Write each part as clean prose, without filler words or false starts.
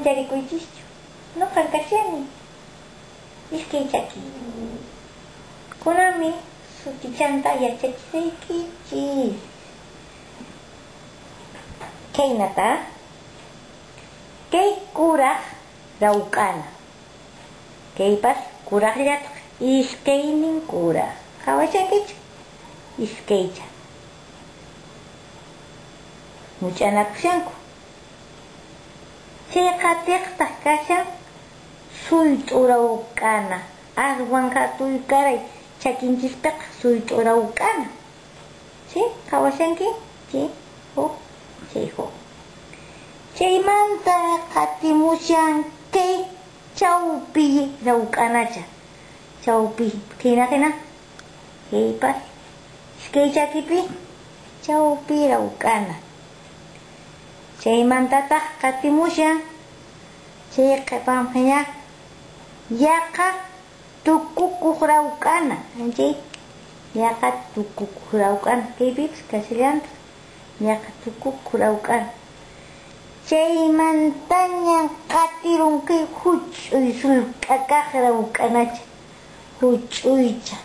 uyarikuychischu. Nuqa kashani. Iskay Chaqui. Kunami sutichanta yachachisaykichis. Kaynata kay kuraq rawk'ana. Kaypas kuraqllataq iskaynin kuraq. Qhawashankichu? Iskaycha. Much'anakushanku. Chay qhatiqtaq kashan suyt'u rawk'ana. Aswan qhatuykaray chakinchispiqa suyt'u rawk'ana. ¿Sí? Qhawashanki? ¿Sí? Huk? Chay huk. Chaymanta qhatimushan kay chawpi rawk'anacha. Chawpi hina kaypas iskay Chaquipi chawpi rawk'ana. Chaymantataq qhatimushan chay qhipanqa yaqa tukukuq rawk'ana. Chay yaqa tukukuq rawk'ana. Kaypipas castellanta yaqa tukukuq rawk'ana. Chaymantaña qatirun kay huch'uy sullk'akaq rawk'anacha. Huch'uycha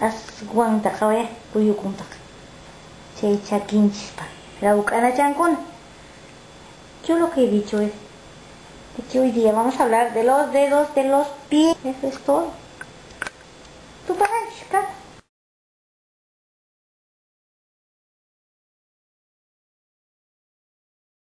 aswanta qhawaya kuyukuntaqa. Chay chakinchispa rawk'anachankuna. Yo lo que he dicho es que hoy día vamos a hablar de los dedos de los pies. Eso es todo.